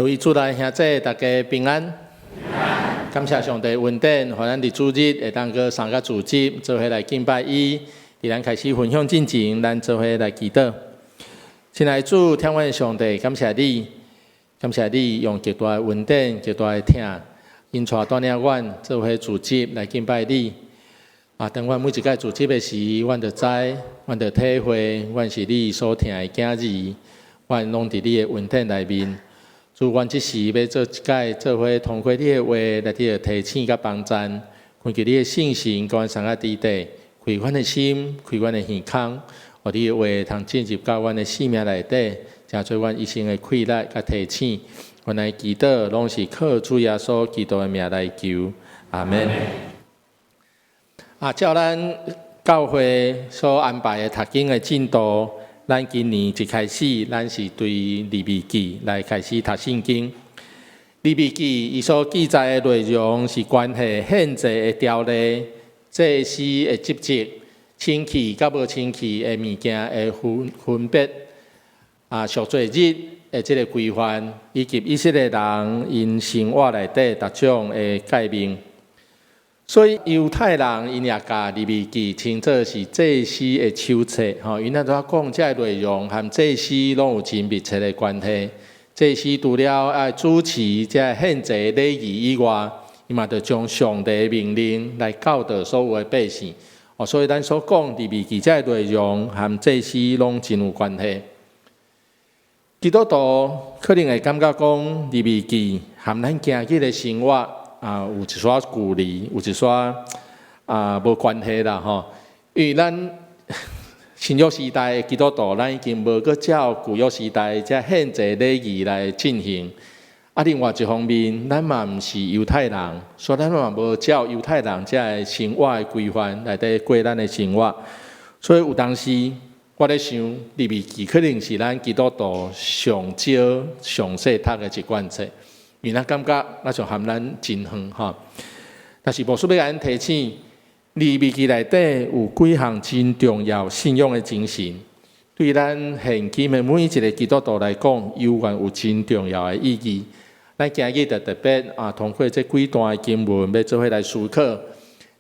各位主内兄弟，大家平安。感谢上帝恩典，让咱伫主日会当去参加主日，做伙来敬拜伊。伫咱开始分享进前，咱做伙来祈祷。亲爱的主，天父上帝，感谢你，感谢你用极大的恩典、极大的疼，因带带领阮做伙主日来敬拜你。当阮每一届主日的时，阮就知，阮就体会，阮是你所疼的囝儿，阮拢伫你的恩典内面。主，阮即时要做一届，做伙通过你的话来伫提醒甲帮助，根据你的信心，甲阮相甲伫地，开阮的心，开阮的耳孔，互你的话通进入到阮的生命内底，成做阮一生的快乐甲提醒。阮来祈祷，拢是靠主耶稣基督的名来求，阿门。照咱教会所安排的读经的进度。咱今年一开始，咱是对利未记来开始读圣经。利未记伊所记载的内容是关系献祭的条例、祭司的职责、清气甲无清气的物件的分别、赎罪日的这个规范，以及以色列人因生活内底各种的改变。所以犹太人因也甲利未记称作是祭司的手册，因咱都讲这个内容和祭司拢有真密切的关系。祭司除了爱主持这献祭礼仪以外，伊嘛着将上帝的命令来教导所有的百姓。所以咱所讲利未记这个内容和祭司拢真有关系。基督徒可能会感觉讲利未记和咱今日的生活。有一撮距离，有一撮无关系啦吼。因为咱新约时代的基督徒，咱已经无搁照旧约时代这献祭礼仪来进行。另外一方面，咱嘛毋是犹太人，所以咱嘛无照犹太人这生活的规范来底过咱的生活。所以有当时我咧想，利未记可能是咱基督徒上少、上细读的一卷册。因为咱感觉那像和咱真远哈，但是无需要甲咱提醒，利未记内底有几项真重要信仰的精神，对咱现今的每一个基督徒来讲，犹原有真重要的意义。咱今日就特别通过这几段经文，要做伙来思考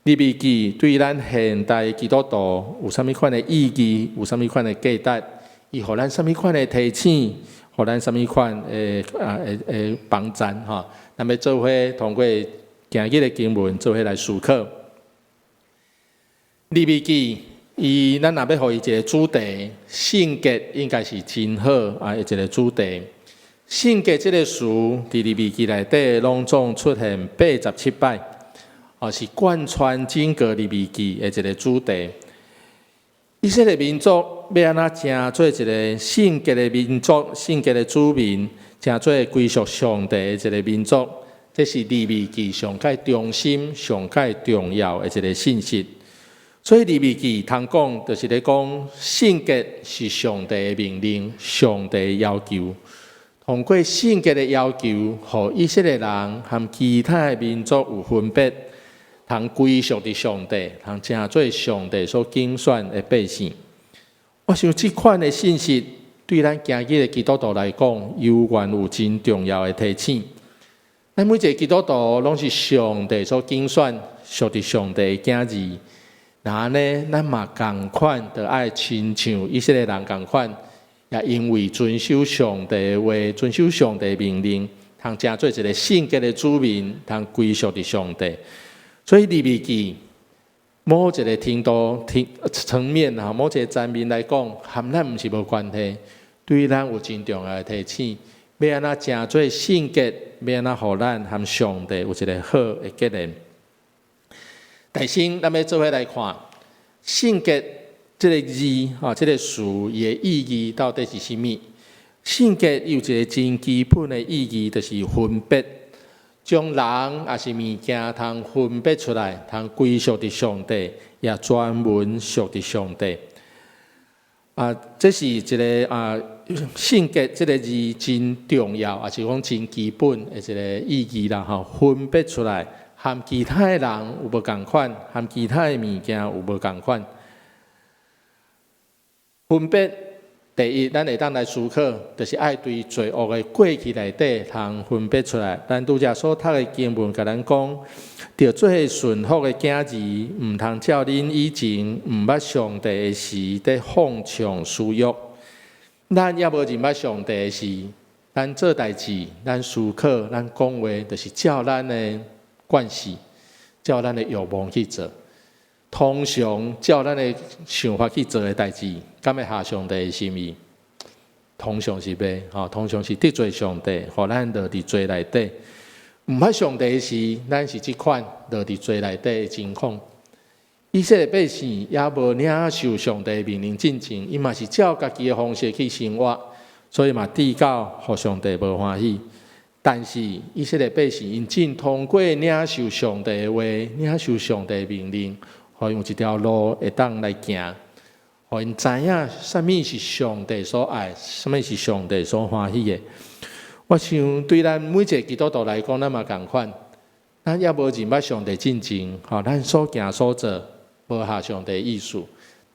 利未记对咱现代基督徒有啥物款的意义，有啥物款的价值，伊互咱啥物款的提醒。互咱什么款帮助哈？咱要做伙通过今日的经文做伙来思考。利未记，咱若要互伊一个主题，圣洁应该是真好一个主题。圣洁这个词伫利未记内底拢总出现87摆，是贯穿整个利未记的一个主题。以色列民族要安怎成做一个圣洁的民族、圣洁的子民，成做归属上帝的一个民族，这是利未记上界中心、上界重要的一个信息。所以利未记通讲，就是咧讲圣洁是上帝的命令、上帝的要求。通过圣洁的要求，互以色列人和其他的民族有分别。通归属伫上帝，通成做上帝所拣选的百姓。我想这款的信息对咱今日的基督徒来讲，犹原有真重要的提醒。咱每一个基督徒拢是上帝所拣选，属伫上帝的囝儿。那呢，咱嘛共款，就爱亲像以色列人共款，也因为遵守上帝的话，遵守上帝的命令，通成做一个圣洁的子民，通归属伫上帝。所以利未记某一个程度层面某一个层面来讲，和咱毋是无关系，对咱有真重要的提醒。要安怎成做圣洁，要安怎互咱和上帝有一个好的结连。但先，咱要做伙来看圣洁这个字这个词伊的意义到底是啥物？圣洁有一个真基本的意义，就是分别。将人也是物件通分别出来，通归属伫上帝，也专门属伫上帝。这是一个圣洁这个字真重要，也是讲真基本的一个意义啦。分别出来，和其他的人有无共款，和其他的物件有无共款。分别第一，咱会当来思考，就是爱对罪恶的过去内底通分别出来。咱拄则所读的经文，甲咱讲，着做顺服的囝儿，毋通照恁以前毋捌上帝的事，在放纵私欲。咱也无认捌上帝的事，咱做代志，咱思考，咱讲话，就是照咱的惯势，照咱的欲望去做。通常照咱的想法去做的代志，敢会合上帝的心意？通常是袂，通常是得罪上帝，互咱落伫罪内底。毋捌上帝的事，咱是即款落伫罪内底的情况。以色列百姓也无领受上帝的命令进前，伊嘛是照家己的方式去生活，所以嘛递到互上帝无欢喜。但是以色列百姓因正通过领受上帝的话，领受上帝的命令。互用一条路会当来行，互因知影什么是上帝所爱，什么是上帝所欢喜的。我想对咱每一个基督徒来讲，咱嘛同款，咱也无认捌上帝进前，咱所行所做无合上帝的意思。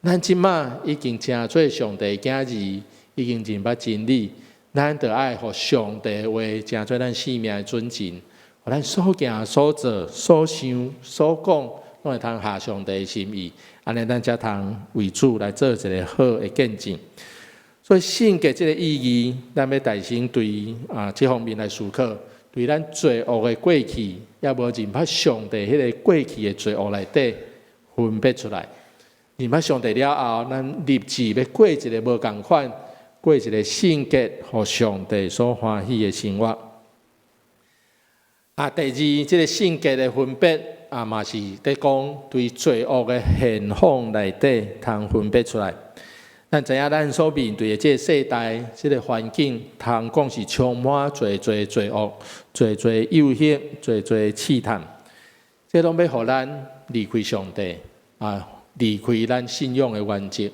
咱即马已经成做上帝的囝儿，已经认捌真理，咱着爱互上帝的话成做咱生命的准绳，互咱所行所做所想所讲。拢会通合上帝的心意，安尼咱才通为主来做一个好的见证。所以圣洁这个意义，咱要大心对这方面来思考，对咱罪恶的过去，也无认捌上帝迄个过去的罪恶内底分别出来。认捌上帝了后，咱立志要过一个无共款，过一个圣洁互上帝所欢喜的生活。第二，这个圣洁的分别。嘛是在讲对罪恶的现况内底通分别出来。咱知影咱所面对的这个世代、这个环境，通讲是充满罪恶、罪诱惑、罪试探，这拢要互咱离开上帝离开咱信仰的原则。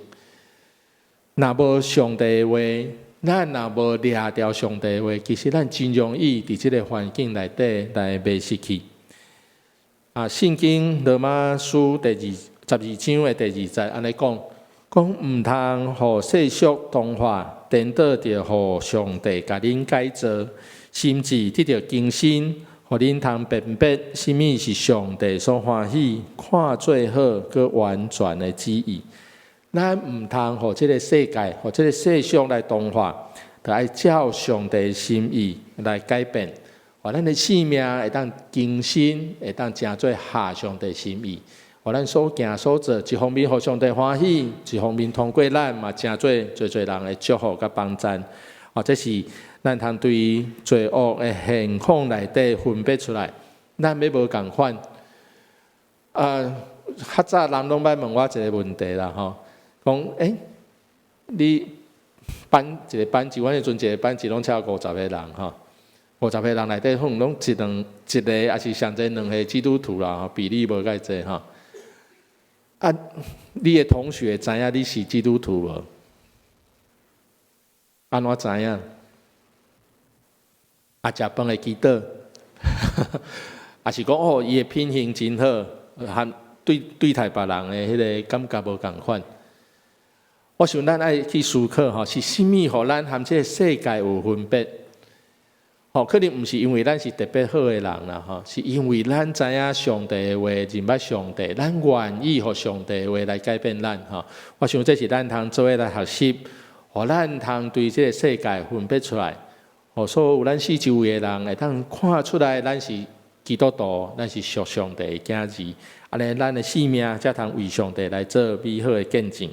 若无上帝的话，咱若无抓掉上帝的话，其实咱真容易伫这个环境内底来被失去。圣经罗马书第12章的第2节安尼讲毋通互世俗同化，颠倒着互上帝甲恁改造，甚至得到更新，互恁通辨别什么是上帝所欢喜、看最好、佮完全的旨意。咱毋通互这个世界、互这个世俗来同化，就爱照上帝的心意来改变。咱的生命会当更新，会当成做合上帝心意。咱所行所做，一方面互上帝欢喜，一方面通过咱嘛成做人的祝福甲帮助。这是咱通对罪恶的现况内底分别出来。咱要无共款。较早人拢捌问我一个问题啦，讲你一个班级，阮迄阵一个班级拢超50个人50个人内底，可能拢一个，也是上侪2个基督徒啦，比例无介济你的同学知影你是基督徒无？安怎知影？食饭会记倒，也是讲伊的品行真好，含对待别人的迄个感觉无共款。我想咱爱去思考是甚物互咱含这个世界有分别？可能毋是因为咱是特别好的人啦，是因为咱知影上帝的话，认捌上帝，咱愿意互上帝的话来改变咱。我想这是咱通做伙来学习，互咱通对这个世界分别出来，所有咱四周围的人会当看出来，咱是基督徒，咱是属上帝的囝儿，安尼咱的生命才通为上帝来做美好的见证。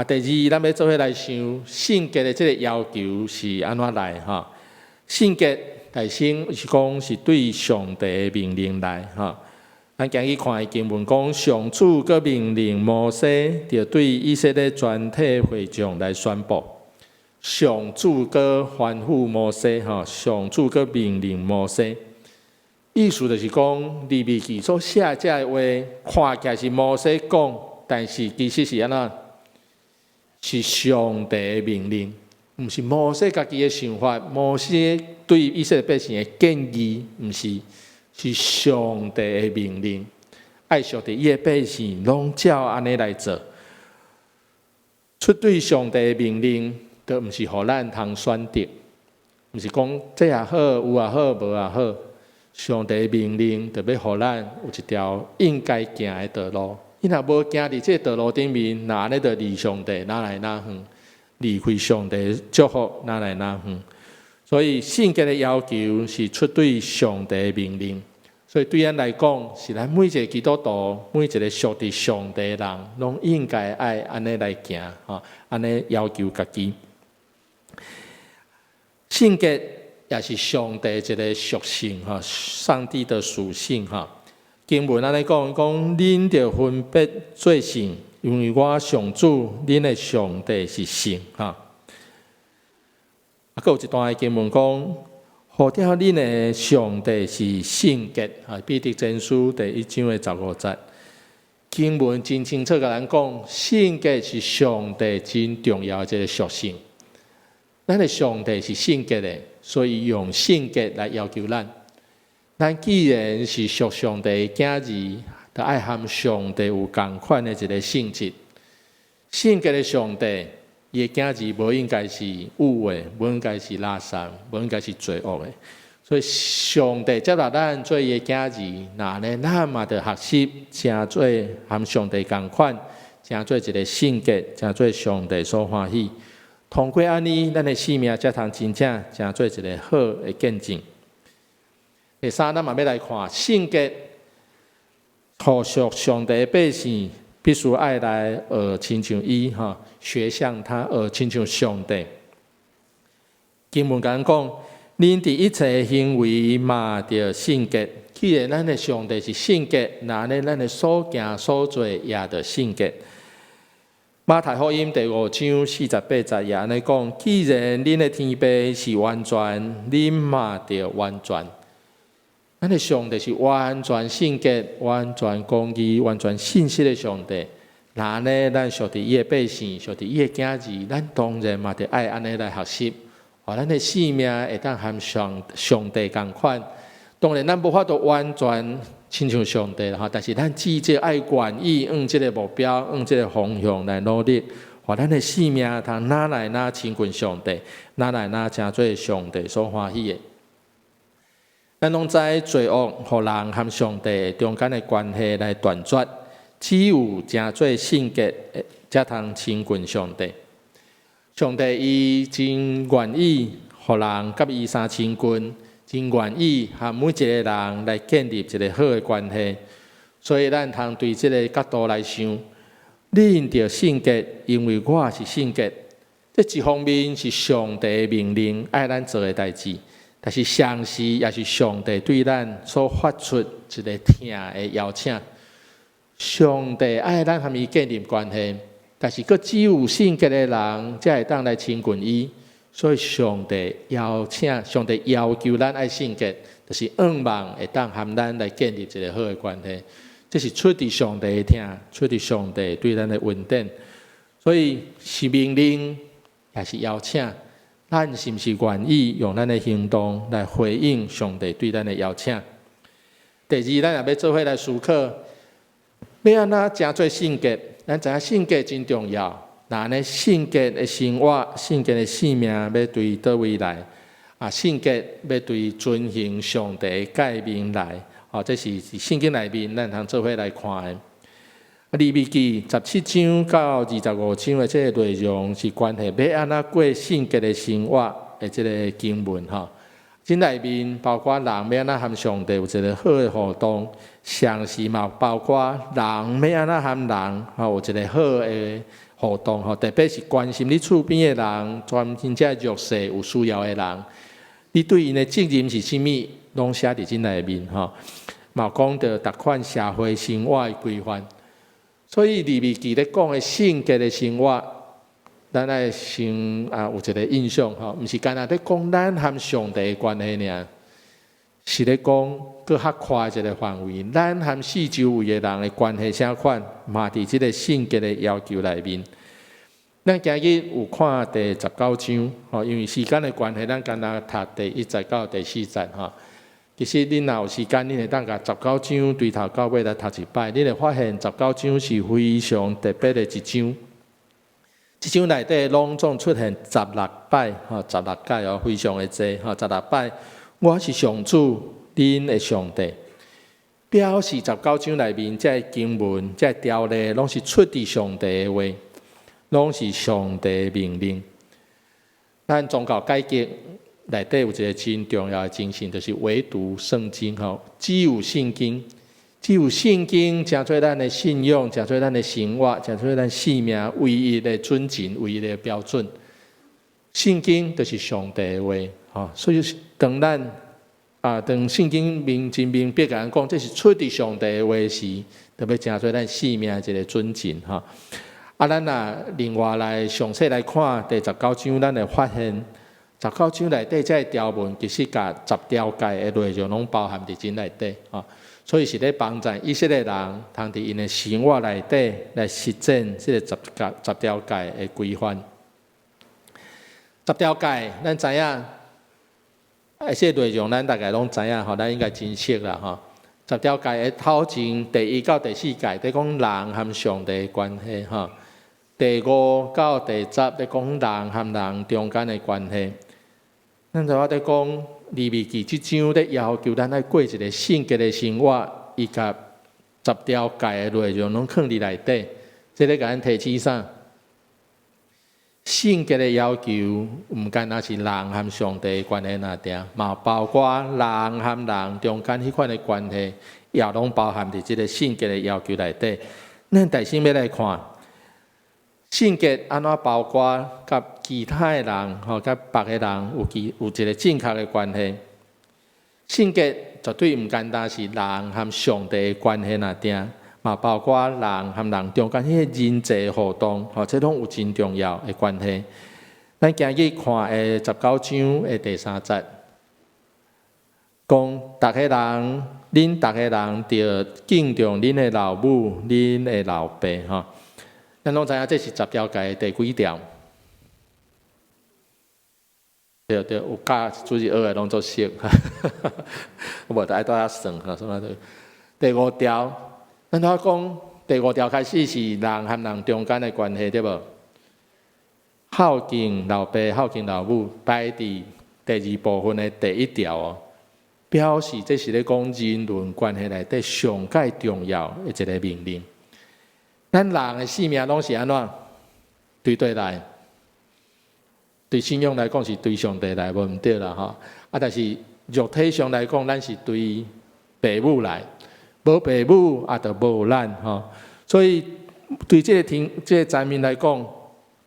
第二，咱要做伙来想圣洁的这个要求是安怎来圣洁大先是讲是对上帝的命令来咱今日看的经文讲，上主佮命令摩西，就对以色列全体会众来宣布。上主佮吩咐摩西上主佮命令摩西，意思就是讲利未记所写这的话，看起来是摩西讲，但是其实是安怎？是上帝的命令。毋是摩西家己的想法，摩西对以色列百姓的建议，毋是，是上帝的命令。爱上帝伊的百姓拢照安尼来做。出对上帝的命令，都毋是互咱通选择，毋是讲这也好，有也好，无也好。上帝的命令就要互咱有一条应该行的道路。伊若无行伫这道路顶面，那安尼就离上帝哪来哪远，离开上帝的祝福哪来哪远。所以圣洁的要求是出对上帝的命令。所以对咱来讲，是咱每一个基督徒，每一个属于上帝的人，拢应该爱安尼来行，安尼要求家己。圣洁也是上帝一个属性，上帝的属性。经文安尼讲，恁着分别做圣，因为我上主，恁的上帝是圣。还有一段经文讲，何调恁的上帝是圣洁。彼得前书第1章的15节，经文真清楚甲咱讲，圣洁是上帝真重要的一个属性。咱的上帝是圣洁的，所以用圣洁来要求咱。咱既然是属上帝的囝儿，就爱和上帝有同款的一个性质。圣洁的上帝，伊的囝儿无应该是污的，无应该是垃圾，无应该是罪恶的。所以上帝接纳咱做伊的囝儿，那呢，咱嘛着学习，成做和上帝同款，成做一个圣洁，成做上帝所欢喜。通过安尼，咱的生命才通真正成做一个好的见证。第三，咱嘛要来看圣洁，互属上帝的百姓，必须爱来亲像伊，学像他，亲像上帝。经文讲，恁伫一切行为嘛着圣洁。既然咱的上帝是圣洁，那呢，咱的所行所做也着圣洁。马太福音第5章48节也安尼讲：既然恁的天父是完全，恁嘛着完全。咱的上帝是完全圣洁、完全公义、完全信实的上帝。那呢，咱属于伊的百姓，属于伊的囝儿，咱当然嘛着爱安尼来学习，互咱的生命会当和上帝同款。当然，咱无法度完全亲像上帝啦，但是咱至少爱愿意用这个目标、用这个方向来努力，互咱的生命通哪来哪亲近上帝，哪来哪成做上帝所欢喜的。咱拢知罪恶互人和上帝中间的关系来断绝，只有成做圣洁，才通亲近上帝。上帝伊真愿意互人甲伊相亲近。真愿意和每一个人来建立一个好的关系，所以咱通对这个角度来想，恁着圣洁，因为我是圣洁。这一方面是上帝的命令，爱咱做的代志，但是同时也是上帝对咱所发出一个听的邀请。上帝爱咱和伊建立关系，但是佫只有圣洁的人才会当来亲近伊。所以上帝要求咱爱圣洁，就是希望会当和咱来建立一个好的关系。这是出自上帝的听，出自上帝对咱的恩典。所以是命令，也是邀请。咱是不是愿意用咱的行动来回应上帝对咱的邀请？第二，咱也要做伙来思考，要安怎成做圣洁？咱知影圣洁真重要。那呢，圣洁的生活、圣洁的生命要对叨位来？圣洁要对遵行上帝的诫命来。这是圣经内面咱通做伙来看的。利未记17章到25章的这个内容是关系要安怎过圣洁的生活的这个经文这内面包括人要安怎和上帝有一个好的互动，同时嘛包括人要安怎和人有一个好的互动，特别是关心你厝边的人，专真正弱势有需要的人，你对因的责任是甚物，拢写伫这内面嘛讲到逐款社会生活的规范。所以利未记咧讲的圣洁的生活，咱爱先有一个印象毋是干那咧讲咱和上帝的关系尔，是咧讲佫较宽一个范围，咱和四周围的人的关系啥款，嘛伫即个圣洁的要求内面。咱今日有看第19章因为时间的关系，咱干那读第1节到第4节其实恁若有时间，恁会当甲19章对头到尾来读一摆，恁会发现19章是非常特别的一章。即章内底拢总出现16摆，16届哦，非常的济，16摆。我是上主，恁的上帝。表示19章内面这经文、这条例，拢是出自上帝的话，拢是上帝的命令。咱宗教改革内底有一个真重要的精神，就是唯独圣经只有圣经。只有圣经，成做咱的信仰，成做咱的生活，成做咱生命唯一的准则、唯一的标准。圣经就是上帝的话，所以当咱当圣经真明白甲咱讲，这是出自上帝的话时，特别成做咱生命一个准则咱另外来详细来看第19章，咱会发现19章内底这条文其实甲10条诫的内容拢包含伫真内底所以是咧帮助以色列人，通伫因的生活内底来实践这个10条诫的规范。10条诫，咱知影，这内容咱大概拢知影咱应该真熟啦10条诫的头前第1到第4诫，在讲人和上帝的关系第5到第10，在讲人和人中间的关系。咱就在讲。利未记即章咧要求咱来过一个圣洁的生活，伊甲10条诫的内容拢放伫内底。即咧甲咱提醒啥？圣洁的要求，毋单单是人和上帝的关系那点，嘛包括人和人中间迄款的关系，也拢包含伫即个圣洁的要求内底。咱第先要来看。圣洁安怎包括甲其他的人甲别个人有一个正确的关系？圣洁绝对毋单单是人和上帝的关系那点，嘛包括人和人中间迄个人际互动，这拢有真重要的关系。咱今日看的19章的第3节，讲逐个人，恁逐个人着敬重恁的老母、恁的老爸咱拢知影这是10条诫第几条？对，有教主持学的拢做熟，无得爱多遐算什么的。第5条，咱头讲第5条开始是人和人中间的关系，对无？孝敬老爸、孝敬老母，摆伫第2部分的第1条表示这是咧讲人伦关系内底上界重要的一个命令。咱人的生命拢是安怎？对来，对信仰来讲是对上帝来，无毋对啦但是肉体上来讲，咱是对父母来，无父母就无咱所以对这个层面来讲，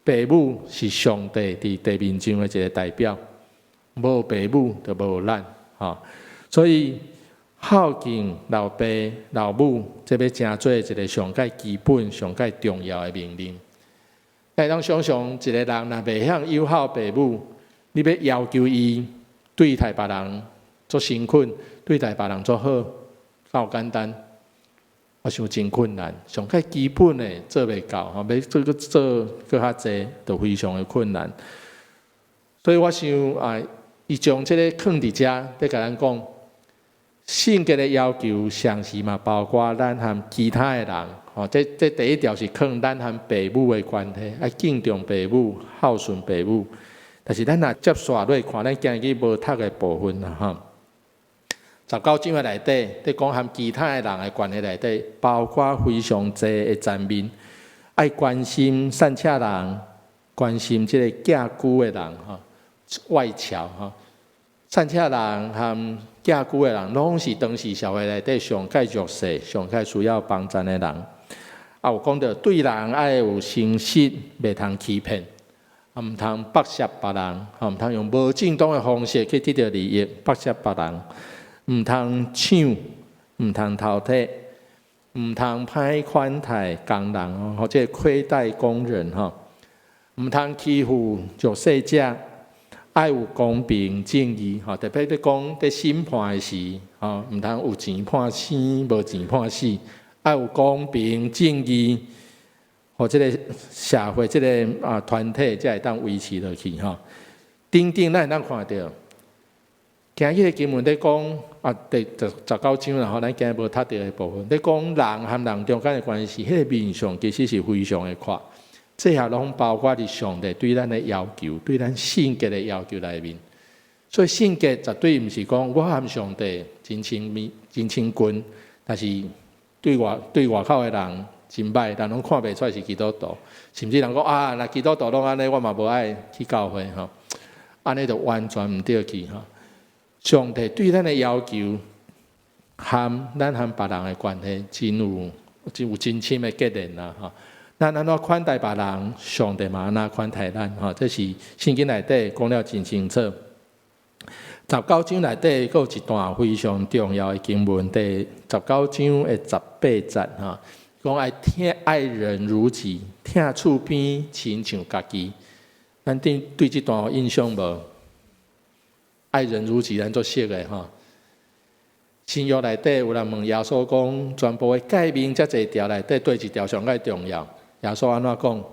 父母是上帝伫地面上的一个代表，无父母就无咱所以。孝敬老爸老母，这要成做一个上界基本、上界重要的命令。但当想象一个人若袂晓友好父母，你要求伊对待别人做诚恳，对待别人做好，够简单。我想真困难，上界基本的做袂到要做搁较济，就非常的困难。所以我想伊将这个放伫遮，要甲咱讲。圣洁的要求，上时嘛包括咱和其他的人这第1条是讲咱和父母的关系，要敬重父母、孝顺父母。但是咱若接续落看，咱今日无读的部分19章的内底，在讲和其他的人的关系内底，包括非常济的层面，爱关心善车人，关心这个寄居的人外侨善车人和寄居的人，拢是当时社会内底上界弱势、上界需要帮助的人。有讲到对人爱有诚实，袂通欺骗，毋通剥削别人，毋通用无正当的方式去得到利益，剥削别人，毋通抢，毋通偷摕，毋通歹款待工人或者亏待工人毋通欺负弱势者。爱有公平正义特别在讲在审判的时毋通有钱判生，无钱判死。爱有公平正义，或这个社会这个团体才会当维持落去等等，咱会当看到。今日的经文在讲第19章啦咱今日无读到的部分，在讲人和人中间的关系，迄个面相其实是非常的宽。这下拢包括伫上帝对咱的要求，对咱性格的要求内面。所以性格绝对毋是讲我和上帝真亲密、真亲近，但是对外口的人真歹，人拢看袂出来是基督徒，甚至人讲啊，若基督徒拢安尼，我嘛无爱去教会吼，安尼就完全毋对去吼。上帝对咱的要求，咱和别人的关系真有真深的结连啦吼。咱安怎款待别人，上帝嘛安怎款待咱吼，这是圣经内底讲了真清楚。19章内底佫有一段非常重要的经文，第19章的18节吼，讲爱人如己，疼厝边亲像家己。咱对这段有印象无？爱人如己，咱足熟的吼。新约内底有人问耶稣讲，全部的诫命遮侪条内底，对一条上较重要？耶稣安怎讲？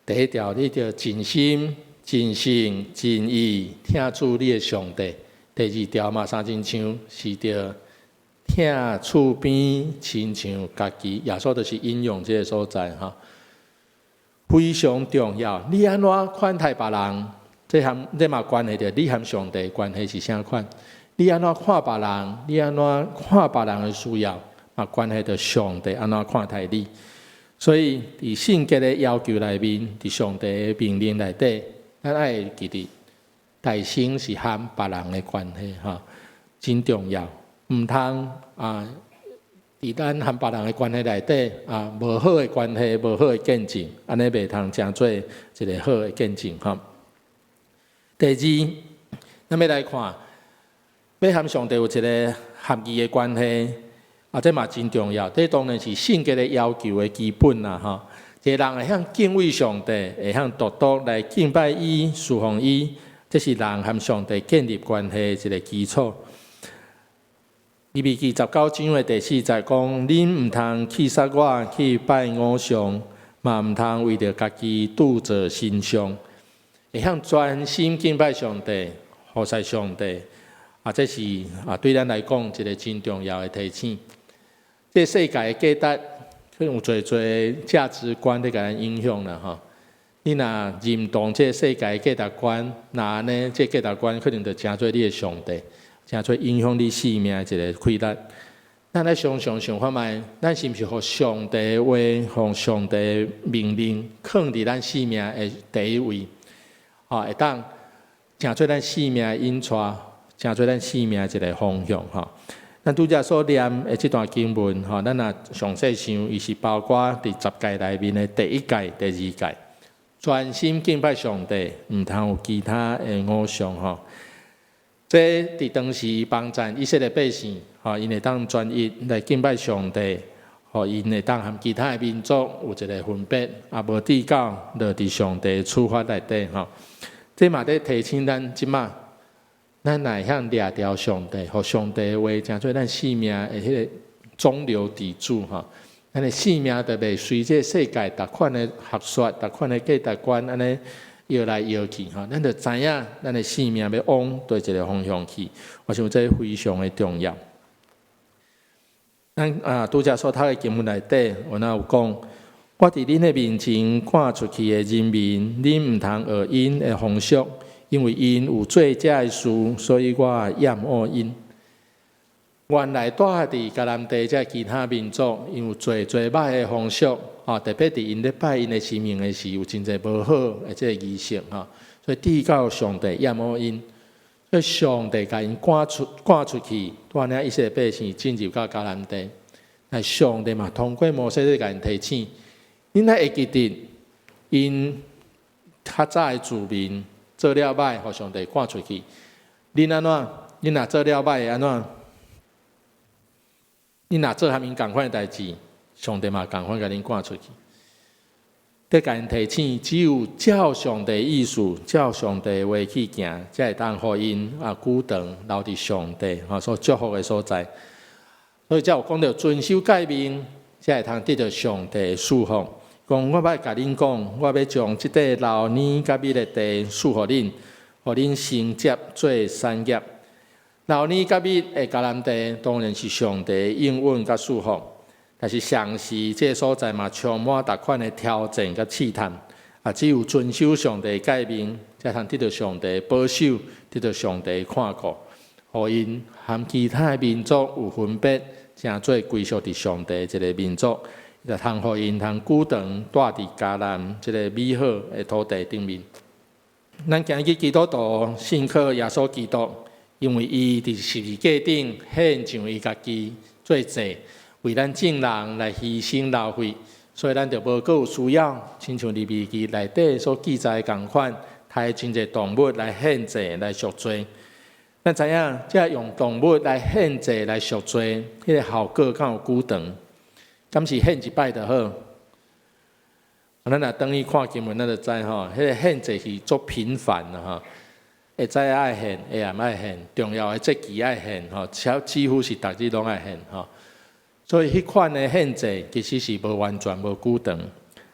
第一条，你着尽心、真性、真意疼厝你的上帝。第二条嘛，三真像是着疼厝边亲像家己。耶稣就是引用这个所在哈，非常重要。你安怎款待别人？这嘛关系着你和上帝关系是啥款？你安怎看别人？你安怎看别人的需要？嘛关系着上帝安怎看待你。所以伫性格的要求内面，伫上帝的命令内底，咱爱记得，大心是和别人的关系哈，真重要。毋通啊，伫咱和别人的关系内底啊，无好的关系，无好的见证，安尼袂通成做一个好的见证哈。第二，咱要来看，要和上帝有一个合意的关系。这嘛真重要，这当然是性格的要求的基本啦，吼。一个人会晓敬畏上帝，会晓独独来敬拜伊、侍奉伊，这是人和上帝建立关系的一个基础。利未记19章的第4节讲：恁毋通去杀我，去拜偶像，嘛毋通为着家己拄着心伤，会晓专心敬拜上帝、服侍上帝。这是对咱来讲一个真重要的提醒。这世界的价值，可能有侪价值观在甲咱影响啦吼。你若认同这世界的价值观，那安尼这价值观可能就成做你的上帝，成做影响你生命的一个规律。咱来想看觅，咱是毋是互上帝的话、互上帝的命令放伫咱生命的第一位？会当成做咱生命的引带，成做咱生命的一个方向吼。咱拄则所念的这段经文，咱若详细想，伊是包括伫10诫内面的第1诫、第2诫，专心敬拜上帝，毋通有其他的偶像吼。这伫当时帮助以色列百姓，因会当专一来敬拜上帝，因会当和其他的民族有一个分别，无抵到落伫上帝的处罚内底吼。这嘛在提醒咱即马。咱会晓掠着上帝，互上帝的话，成做咱生命的迄个中流砥柱吼。咱的生命就袂随这世界逐款的学说、逐款的价值观安尼摇来摇去吼。咱就知影咱的生命要往对一个方向去。我想这非常的重要。咱拄则所读的经文内底，有讲，我伫恁的面前赶出去的人民，恁毋通学因的风俗。因为因有做这的事，所以我厌恶因。原来住伫迦南地这其他民族，因有做歹的风俗，特别伫因咧拜因的神明的时，有真侪无好的这个仪式，所以抵到上帝厌恶因，所以上帝甲因赶出去，带领以色列百姓进入到迦南地。但上帝嘛，通过摩西咧甲因提醒，因来会记得因较早的子民。做了歹，互上帝赶出去。恁安怎？恁若做了歹，安怎？恁若做和因共款的代志，上帝嘛共款甲恁赶出去。得甲因提醒，只有照上帝意思、照上帝的话去行，才会当互因久长留伫上帝所祝福的所在。所以才有讲到遵守诫命，才会通得到上帝的祝福。讲我要甲恁讲，我要将即块流年甲米的地赐互恁，互恁承接做产业。流年甲米的迦南地当然是上帝的应允甲祝福，但是上时这个所在嘛，充满各款的挑战甲试探。只有遵守上帝诫命，才通得到上帝保守，得到上帝看顾，互因和其他的民族有分别，成做归属伫上帝一个民族，就通互因通久长住伫迦南这个美好的土地顶面。咱今日基督徒信靠耶稣基督，因为伊伫十字架顶献上伊家己做祭，为咱众人来牺牲流血。所以咱就无阁有需要，亲像利未记内底所记载的共款，杀真侪动物来献祭来赎罪。咱知影，这用动物来献祭来赎罪，迄个效果敢有久长？敢是献一摆就好？咱若等去看经文，咱就知吼，迄个献祭是足频繁的吼，会早爱献，下暗爱献，重要的节期爱献吼，几乎是逐日拢爱献吼。所以，迄款的献祭其实是无完全无久长，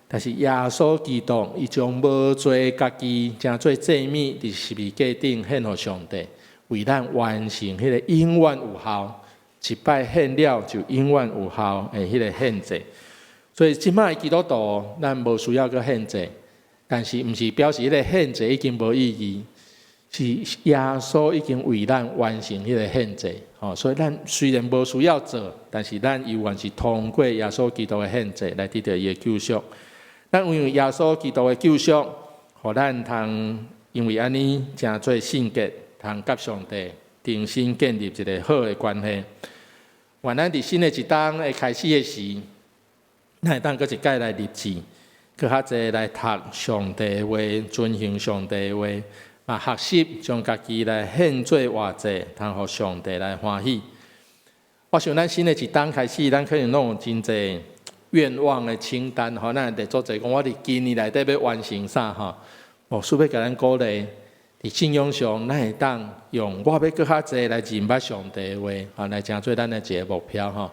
但是耶稣基督伊将无罪家己，成做祭物伫十字架顶献互上帝，为咱完成迄个永远有效，一摆献了就永远有效的迄个献祭。所以，即摆基督徒咱无需要去献祭，但是毋是表示迄个献祭已经无意义。是耶稣已经为咱完成迄个献祭，所以咱虽然无需要做，但是咱依然是通过耶稣基督的献祭来得到伊的救赎。咱因为耶稣基督的救赎，互咱通因为安尼诚做圣洁，通甲上帝重新建立一个好的关系。愿咱伫新的一冬会开始的时，咱会当搁一届来立志，搁较济来读上帝的话，遵行上帝的话。学习将家己来献做活祭，通互上帝来欢喜。我想咱新的一冬开始，咱可能拢有真侪愿望的清单，咱会做者讲，我伫今年内底要完成啥吼？牧师要甲咱鼓励，伫信仰上，咱会当用我要搁较济来认捌上帝的话，来成做咱的一个目标吼。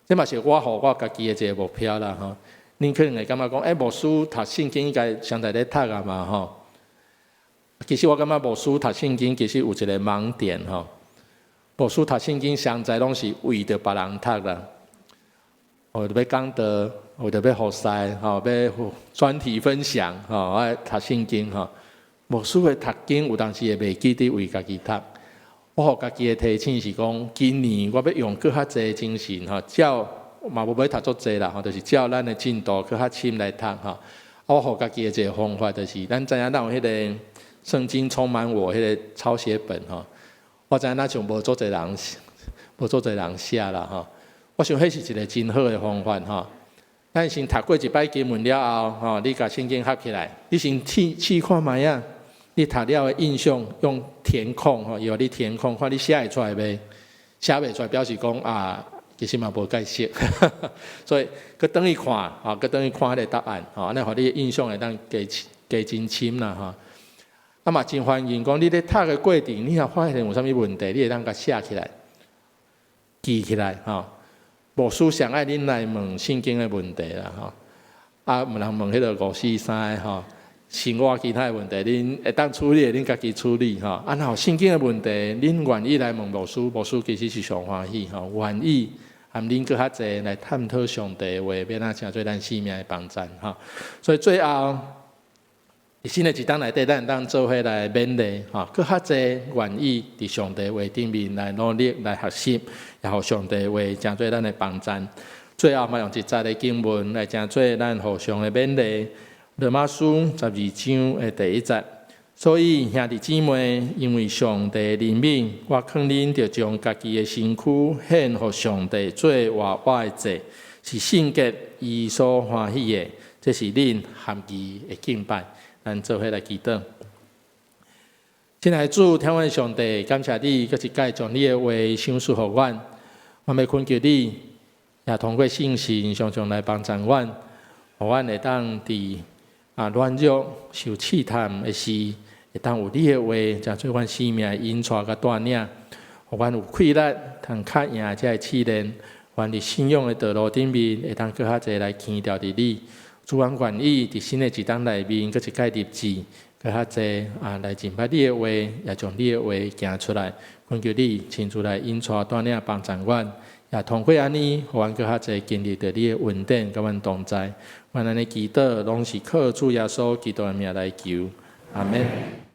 这嘛是我互我家己的一个目标啦吼。恁可能会感觉讲，牧师读圣经应该上在咧读啊嘛吼。其实我感觉牧师读圣经其实有一个盲点吼，牧师读圣经上在拢是为着别人读啦，我要讲道，我要服侍吼，要专题分享吼，我读圣经吼。牧师的读经有当时会袂记得为家己读，我互家己的提醒是讲，今年我要用搁较济精神吼，照嘛无要读足济啦吼，就是照咱的进度搁较深来读吼。我互家己的一个方法就是，咱知影咱有迄个。圣经充满我迄个抄写本吼，我知影咱像无做侪人写啦吼。我想迄是一个真好的方法吼。咱先读过一摆经文了后吼，你甲圣经合起来，你先试看卖啊。你读了的印象用填空吼，由你填空，看你写会出来袂？写袂出来表示讲其实嘛无解释，所以佮等于看佮等于看迄个答案吼，安尼互你的印象会当加真深啦吼。嘛真欢迎讲，你咧读的过程，你若发现有啥物问题，你会当甲写起来、记起来吼。牧师上爱恁来问圣经的问题啦吼，毋通问迄个543的吼，生活其他的问题，恁会当处理，恁家己处理吼。若有圣经的问题，恁愿意来问牧师，牧师其实是上欢喜吼，愿意含恁搁较济来探讨上帝的话，要哪成做咱生命的帮助吼。所以最后。新的一冬内底，咱当做伙来勉励吼，搁较济愿意伫上帝话顶面来努力来学习，然后上帝话成做咱的帮助。最后嘛用一节的经文来成做咱互相的勉励。罗马书12章的第1节，所以兄弟姊妹，因为上帝怜悯，我劝恁着将家己的身躯献互上帝做活我的祭，是圣洁伊所欢喜的，这是恁含义的敬拜。咱做伙来祈祷。亲爱的主，天父上帝，感谢你，搁一届将你的话赏赐互阮。我要恳求你，也通过信心常常来帮助阮，互阮会当伫软弱、受试探的时，会当有你的话，才做阮生命的引带甲带领，互阮有气力，通较赢这个试炼。阮伫信仰的道路顶面，会当搁较济来牵调伫你。主阮愿意伫新的一冬内面，搁一届立志，搁较济来认捌你的话，也将你的话行出来。恳求你亲自来引带带领帮助阮，也通过安尼，互阮搁较侪经历着你的恩典，甲阮同在。阮安尼祈祷，拢是靠主耶稣基督的名来求，阿免。